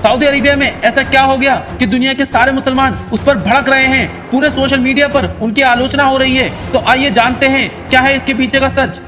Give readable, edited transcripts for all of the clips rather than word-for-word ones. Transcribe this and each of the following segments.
Saudi Arabia में ऐसा क्या हो गया कि दुनिया के सारे मुसलमान उस पर भड़क रहे हैं, पूरे सोशल मीडिया पर उनकी आलोचना हो रही है। तो आइए जानते हैं क्या है इसके पीछे का सच।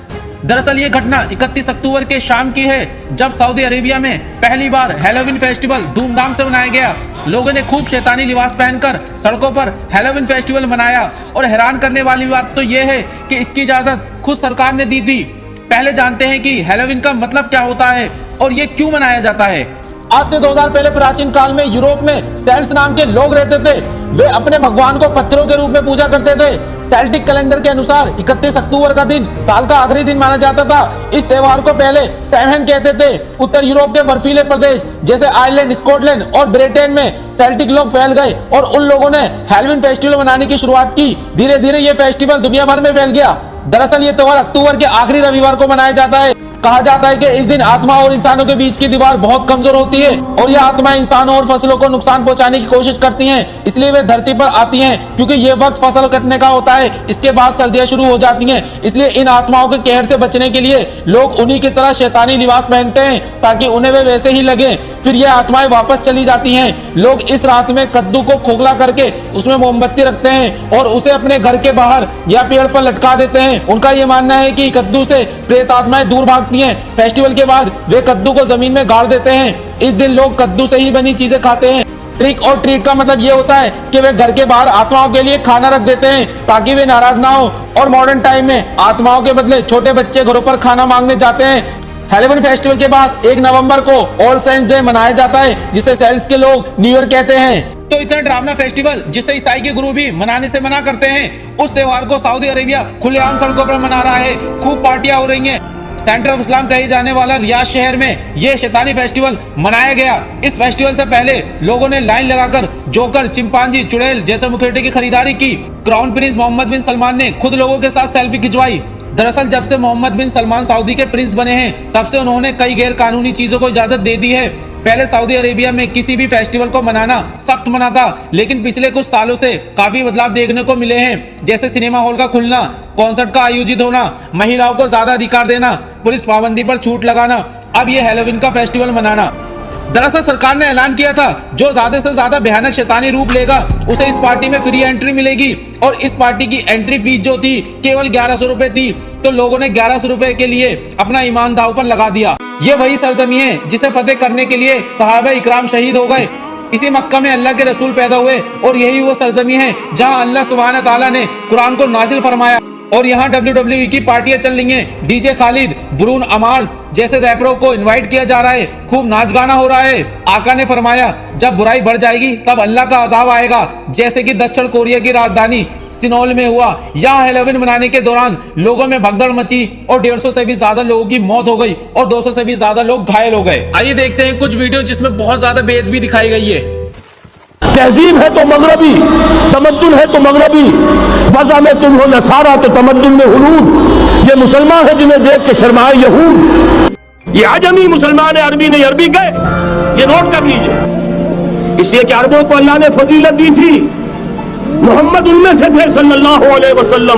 दरअसल ये घटना 31 अक्टूबर के शाम की है, जब सऊदी अरेबिया में पहली बार हैलोवीन फेस्टिवल धूमधाम से मनाया गया। लोगों ने खूब शैतानी लिबास पहनकर सड़कों पर हैलोवीन फेस्टिवल मनाया और हैरान करने वाली बात तो ये है कि इसकी इजाजत खुद सरकार ने दी थी। पहले जानते हैं कि हैलोवीन का मतलब क्या होता है और ये क्यों मनाया जाता है। आज से 2000 पहले प्राचीन काल में यूरोप में सेल्ट्स नाम के लोग रहते थे। वे अपने भगवान को पत्थरों के रूप में पूजा करते थे। सेल्टिक कैलेंडर के अनुसार 31 अक्टूबर का दिन साल का आखिरी दिन माना जाता था। इस त्योहार को पहले सैमहन कहते थे। उत्तर यूरोप के बर्फीले प्रदेश जैसे आयरलैंड, स्कॉटलैंड और ब्रिटेन में सेल्टिक लोग फैल गए और उन लोगों ने हैलोवीन फेस्टिवल मनाने की शुरुआत की। धीरे धीरे ये फेस्टिवल दुनिया भर में फैल गया। दरअसल ये त्योहार अक्टूबर के आखिरी रविवार को मनाया जाता है। कहा जाता है कि इस दिन आत्मा और इंसानों के बीच की दीवार बहुत कमजोर होती है और ये आत्मा इंसानों और फसलों को नुकसान पहुंचाने की कोशिश करती हैं। इसलिए वे धरती पर आती हैं, क्योंकि ये वक्त फसल कटने का होता है। इसके बाद सर्दियां शुरू हो जाती हैं। इसलिए इन आत्माओं के कहर से बचने के लिए लोग उन्हीं की तरह शैतानी लिबास पहनते हैं, ताकि उन्हें वे वैसे ही लगे। फिर ये आत्माएं वापस चली जाती हैं। लोग इस रात में कद्दू को खोखला करके उसमें मोमबत्ती रखते हैं और उसे अपने घर के बाहर या पेड़ पर लटका देते हैं। उनका ये मानना है कि कद्दू से प्रेत आत्माएं दूर भागती हैं। फेस्टिवल के बाद वे कद्दू को जमीन में गाड़ देते हैं। इस दिन लोग कद्दू से ही बनी चीजें खाते हैं। ट्रिक और ट्रीट का मतलब ये होता है कि वे घर के बाहर आत्माओं के लिए खाना रख देते हैं, ताकि वे नाराज ना हो। और मॉडर्न टाइम में आत्माओं के बदले छोटे बच्चे घरों पर खाना मांगने जाते हैं। हैलोवीन फेस्टिवल के बाद 1 नवंबर को ऑल सेंट्स डे मनाया जाता है, जिसे सेल्ट्स के लोग न्यू ईयर कहते हैं। तो इतना डरावना फेस्टिवल जिसे ईसाई के गुरु भी मनाने से मना करते हैं, उस त्योहार को सऊदी अरेबिया खुलेआम सड़कों पर मना रहा है। खूब पार्टियां हो रही हैं। सेंटर ऑफ इस्लाम कहे जाने वाला रियाद शहर में ये शैतानी फेस्टिवल मनाया गया। इस फेस्टिवल से पहले लोगों ने लाइन लगाकर जोकर, चिंपांजी, चुड़ैल जैसे मुखौटे की खरीदारी की। क्राउन प्रिंस मोहम्मद बिन सलमान ने खुद लोगों के साथ सेल्फी खिंचवाई। दरअसल जब से मोहम्मद बिन सलमान सऊदी के प्रिंस बने हैं, तब से उन्होंने कई गैर कानूनी चीजों को इजाजत दे दी है। पहले सऊदी अरेबिया में किसी भी फेस्टिवल को मनाना सख्त मना था, लेकिन पिछले कुछ सालों से काफी बदलाव देखने को मिले हैं। जैसे सिनेमा हॉल का खुलना, कॉन्सर्ट का आयोजित होना, महिलाओं को ज्यादा अधिकार देना, पुलिस पाबंदी पर छूट लगाना, अब ये हैलोवीन का फेस्टिवल मनाना। दरअसल सरकार ने ऐलान किया था, जो ज्यादा से ज्यादा भयानक शैतानी रूप लेगा उसे इस पार्टी में फ्री एंट्री मिलेगी। और इस पार्टी की एंट्री फीस जो थी केवल 1100 रुपए थी। तो लोगों ने 1100 रुपए के लिए अपना ईमान दांव पर लगा दिया। ये वही सरजमी है जिसे फतेह करने के लिए सहाबा इकराम शहीद हो गए। इसी मक्का में अल्लाह के रसूल पैदा हुए और यही वो सरजमी है जहां अल्लाह सुब्हान तआला ने कुरान को नाजिल फरमाया। और यहाँ WWE की पार्टियां चल रही हैं। डीजे खालिद, ब्रून अमार्स जैसे रैपरों को इनवाइट किया जा रहा है। खूब नाच गाना हो रहा है। आका ने फरमाया, जब बुराई बढ़ जाएगी तब अल्लाह का अजाब आएगा, जैसे कि दक्षिण कोरिया की राजधानी सिनोल में हुआ। यहाँ हैलोवीन मनाने के दौरान लोगों में भगदड़ मची और 150 से भी ज्यादा लोगों की मौत हो गई और 200 से भी ज्यादा लोग घायल हो गए। आइए देखते हैं कुछ वीडियो जिसमें बहुत ज्यादा बेअदबी दिखाई गई है। तहजीब है तो मगरबी, तमद्दुन है तो मगरबी, वज़ा में तुम हो नसारा तो तमद्दुन में हुलूद। ये मुसलमान है जिन्हें देख के शर्माए यहूद। ये आजमी मुसलमान है, अरबी नहीं अरबी गए। ये नोट कर लीजिए। इसलिए कि अरबों को अल्लाह ने फजीलत दी थी, मोहम्मद उनमें से थे सल्लल्लाहु अलैहि वसल्लम।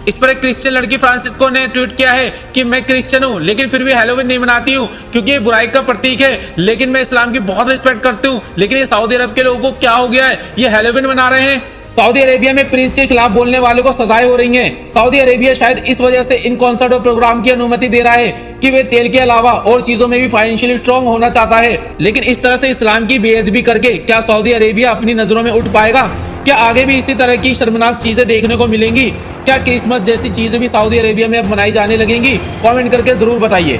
इस पर एक क्रिश्चियन लड़की फ्रांसिस्को ने ट्वीट किया है कि मैं क्रिश्चियन हूँ, लेकिन फिर भी हैलोवीन नहीं मनाती हूँ, क्योंकि ये बुराई का प्रतीक है। लेकिन मैं इस्लाम की बहुत रिस्पेक्ट करती हूँ। लेकिन ये सऊदी अरब के लोगों को क्या हो गया है, ये हैलोवीन मना रहे हैं। सऊदी अरेबिया में प्रिंस के खिलाफ बोलने वालों को सजाएं हो रही हैं। सऊदी अरेबिया शायद इस वजह से इन कॉन्सर्ट और प्रोग्राम की अनुमति दे रहा है कि वे तेल के अलावा और चीजों में भी फाइनेंशियली स्ट्रांग होना चाहता है। लेकिन इस तरह से इस्लाम की बेअदबी करके क्या सऊदी अरेबिया अपनी नजरों में उठ पाएगा? क्या आगे भी इसी तरह की शर्मनाक चीजें देखने को मिलेंगी? क्या क्रिसमस जैसी चीजें भी सऊदी अरेबिया में अब मनाई जाने लगेंगी? कमेंट करके जरूर बताइए।